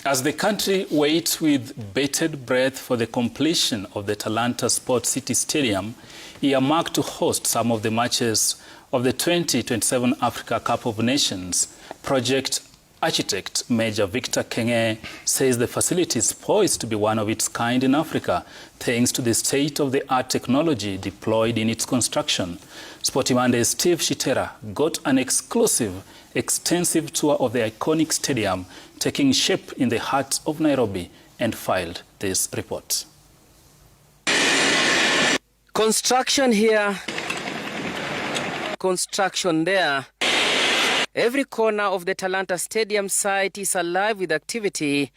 As the country waits with bated breath for the completion of the Talanta Sports City Stadium, earmarked to host some of the matches of the 2027 Africa Cup of Nations, project architect Major Victor Kenge says the facility is poised to be one of its kind in Africa, thanks to the state-of-the-art technology deployed in its construction. Sporty Monday's Steve Shitera got an exclusive, extensive tour of the iconic stadium taking shape in the heart of Nairobi and filed this report. Construction here, construction there. Every corner of the Talanta Stadium site is alive with activity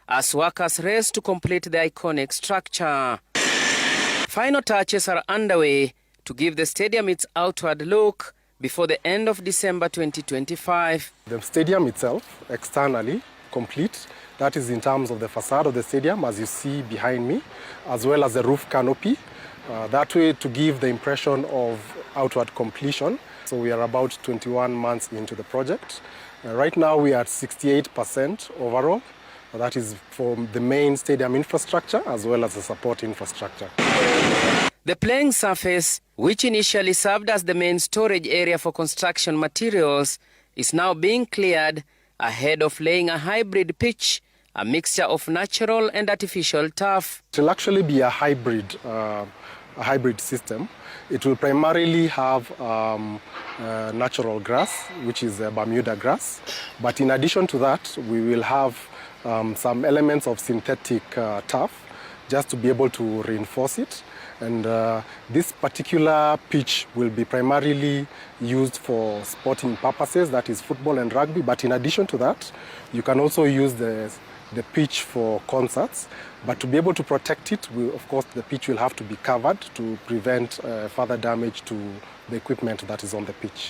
as workers race to complete the iconic structure. Final touches are underway to give the stadium its outward look before the end of December 2025. The stadium itself, externally, complete. That is in terms of the facade of the stadium, as you see behind me, as well as the roof canopy. That way to give the impression of outward completion. So we are about 21 months into the project. Right now we are at 68% overall. That is for the main stadium infrastructure as well as the support infrastructure. The playing surface, which initially served as the main storage area for construction materials, is now being cleared ahead of laying a hybrid pitch, a mixture of natural and artificial turf. It will actually be a hybrid system. It will primarily have natural grass, which is Bermuda grass. But in addition to that, we will have some elements of synthetic turf just to be able to reinforce it. And this particular pitch will be primarily used for sporting purposes, that is football and rugby. But in addition to that, you can also use the pitch for concerts. But to be able to protect it, of course, the pitch will have to be covered to prevent further damage to the equipment that is on the pitch.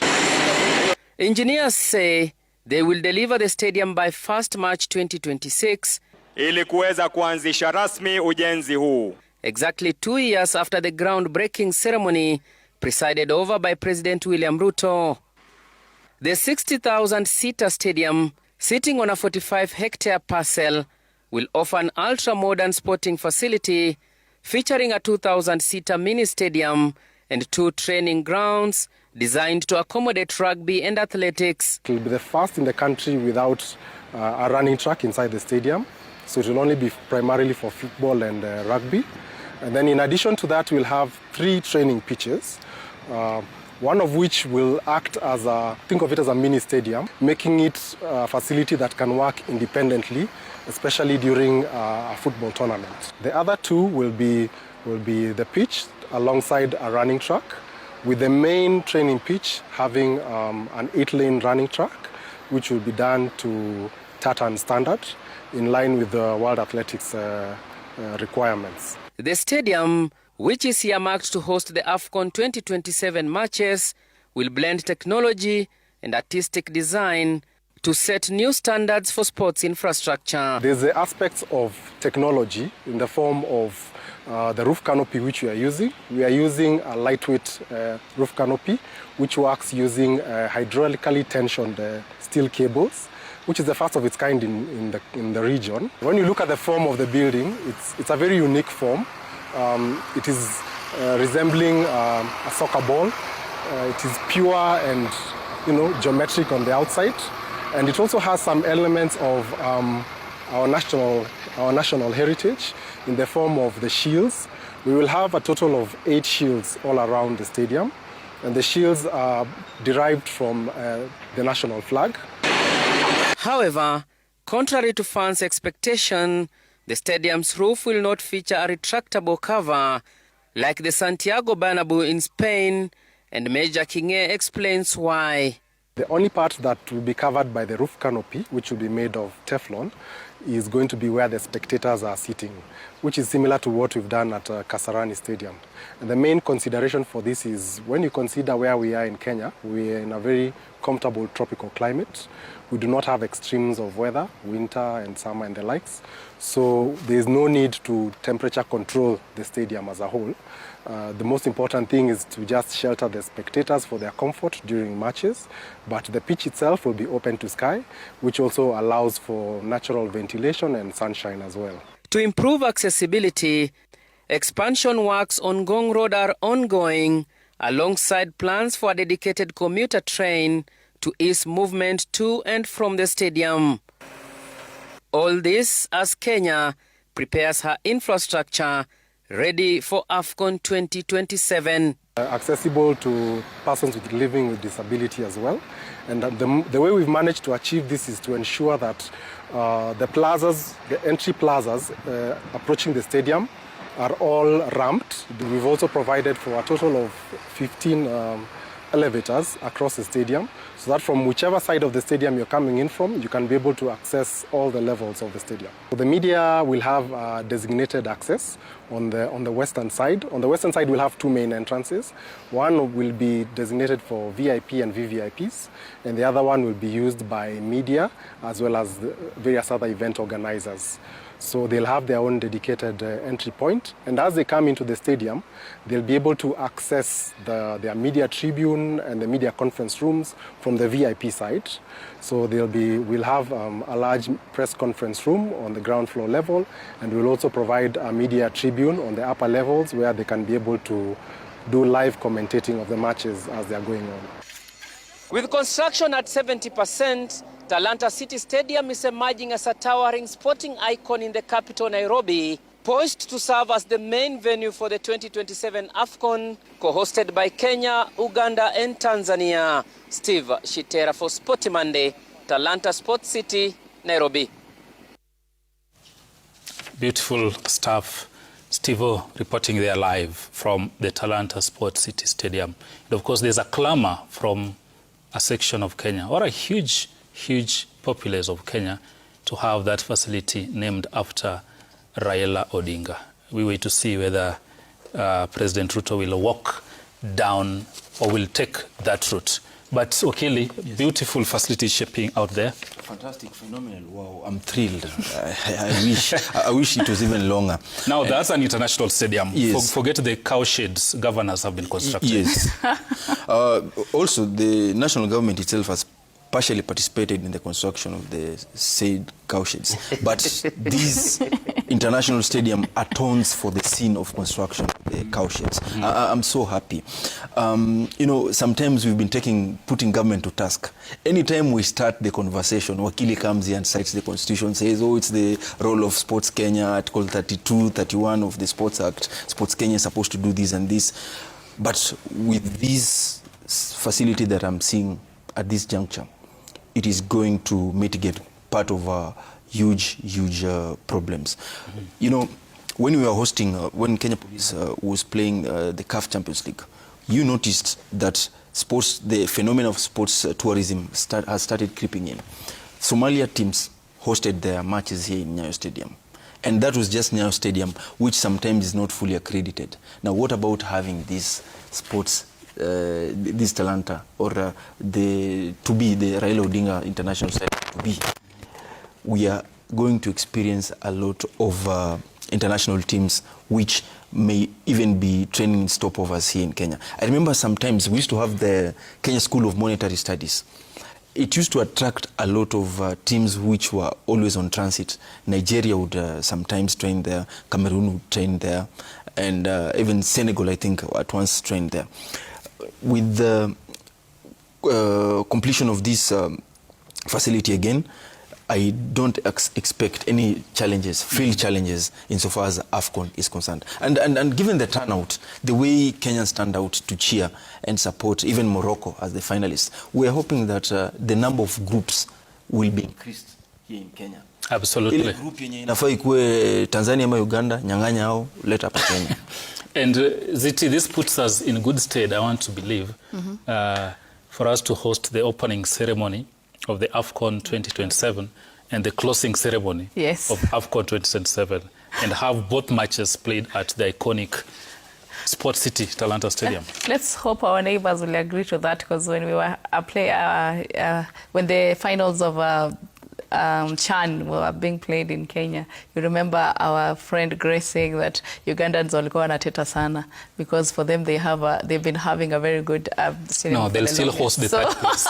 Engineers say they will deliver the stadium by 1st March 2026 ili kuweza kuanzisha rasmi ujenzi huu. Exactly 2 years after the groundbreaking ceremony presided over by President William Ruto. The 60,000-seater stadium, sitting on a 45-hectare parcel, will offer an ultra-modern sporting facility featuring a 2,000-seater mini-stadium and 2 training grounds designed to accommodate rugby and athletics. It will be the first in the country without a running track inside the stadium. So it will only be primarily for football and rugby. And then in addition to that, we'll have 3 training pitches, one of which will act as think of it as a mini stadium, making it a facility that can work independently, especially during a football tournament. The other 2 will be the pitch alongside a running track, with the main training pitch having an 8-lane running track, which will be done to tartan standard in line with the World Athletics requirements. The stadium, which is earmarked to host the AFCON 2027 matches, will blend technology and artistic design to set new standards for sports infrastructure. There's the aspects of technology in the form of the roof canopy which we are using. We are using a lightweight roof canopy which works using hydraulically tensioned steel cables, which is the first of its kind in the region. When you look at the form of the building, it's a very unique form. It is resembling a soccer ball. It is pure and geometric on the outside, and it also has some elements of our national heritage in the form of the shields. We will have a total of 8 shields all around the stadium, and the shields are derived from the national flag. However, contrary to fans' expectation, the stadium's roof will not feature a retractable cover like the Santiago Bernabeu in Spain, and Major Kenge explains why. The only part that will be covered by the roof canopy, which will be made of Teflon, is going to be where the spectators are sitting, which is similar to what we've done at Kasarani Stadium. And the main consideration for this is when you consider where we are in Kenya, we are in a very comfortable tropical climate. We do not have extremes of weather, winter and summer and the likes. So there is no need to temperature control the stadium as a whole. The most important thing is to just shelter the spectators for their comfort during matches, but the pitch itself will be open to sky, which also allows for natural ventilation and sunshine as well. To improve accessibility, expansion works on Ngong Road are ongoing, alongside plans for a dedicated commuter train to ease movement to and from the stadium. All this as Kenya prepares her infrastructure ready for AFCON 2027. Accessible to persons living with disability as well. And the way we've managed to achieve this is to ensure that the plazas, the entry plazas approaching the stadium are all ramped. We've also provided for a total of 15 elevators across the stadium, so that from whichever side of the stadium you're coming in from, you can be able to access all the levels of the stadium. The media will have designated access on the western side. On the western side, we'll have two main entrances. One will be designated for VIP and VVIPs, and the other one will be used by media as well as various other event organizers. So they'll have their own dedicated entry point, and as they come into the stadium, they'll be able to access their media tribune and the media conference rooms from the VIP side. So we'll have a large press conference room on the ground floor level, and we'll also provide a media tribune on the upper levels where they can be able to do live commentating of the matches as they are going on. With construction at 70%, Talanta City Stadium is emerging as a towering sporting icon in the capital, Nairobi, poised to serve as the main venue for the 2027 AFCON, co-hosted by Kenya, Uganda and Tanzania. Steve Shitera for Sporty Monday, Talanta Sports City, Nairobi. Beautiful stuff. Steve-O reporting there live from the Talanta Sports City Stadium. And of course, there's a clamor from a section of Kenya, or a huge populace of Kenya, to have that facility named after Raila Odinga. We wait to see whether President Ruto will walk down or will take that route. But Okili, yes. Beautiful facility shaping out there. Fantastic, phenomenal. Wow, I'm thrilled. I wish it was even longer. Now that's an international stadium. Yes. Forget the cow sheds governors have been constructed. Yes. Also, the national government itself has partially participated in the construction of the said cow sheds. But this international stadium atones for the scene of construction of the cow sheds. I'm so happy. You know, sometimes we've been putting government to task. Anytime we start the conversation, Wakili comes here and cites the Constitution, says, oh, it's the role of Sports Kenya, Article 32, 31 of the Sports Act. Sports Kenya is supposed to do this and this. But with this facility that I'm seeing at this juncture, it is going to mitigate part of our huge problems. You know, when we were hosting, when Kenya Police was playing the CAF Champions League, you noticed that the phenomenon of sports tourism has started creeping in. Somalia teams hosted their matches here in Nyayo Stadium. And that was just Nyayo Stadium, which sometimes is not fully accredited. Now, what about having these sports this Talanta or the Raila Odinga International Stadium to be? We are going to experience a lot of international teams which may even be training stopovers here in Kenya. I remember sometimes we used to have the Kenya School of Monetary Studies. It used to attract a lot of teams which were always on transit. Nigeria would sometimes train there, Cameroon would train there, and even Senegal, I think, at once trained there. With the completion of this facility again, I don't expect any challenges, field challenges, insofar as AFCON is concerned. And given the turnout, the way Kenyans stand out to cheer and support even Morocco as the finalists, we are hoping that the number of groups will be increased here in Kenya. Absolutely. Ile group yenye inafaa ikuwe Tanzania ama Uganda, nyang'anya hao, leta hapa Kenya. And Ziti, this puts us in good stead, I want to believe, for us to host the opening ceremony of the AFCON 2027 and the closing ceremony of AFCON 2027, and have both matches played at the iconic Sports City Talanta Stadium. Let's hope our neighbors will agree to that, because when we were when the finals of Chan were being played in Kenya, you remember our friend Grace saying that Ugandans walikuwa wanateta sana because for them they've been having a very good stadium. No, they'll still host the third place.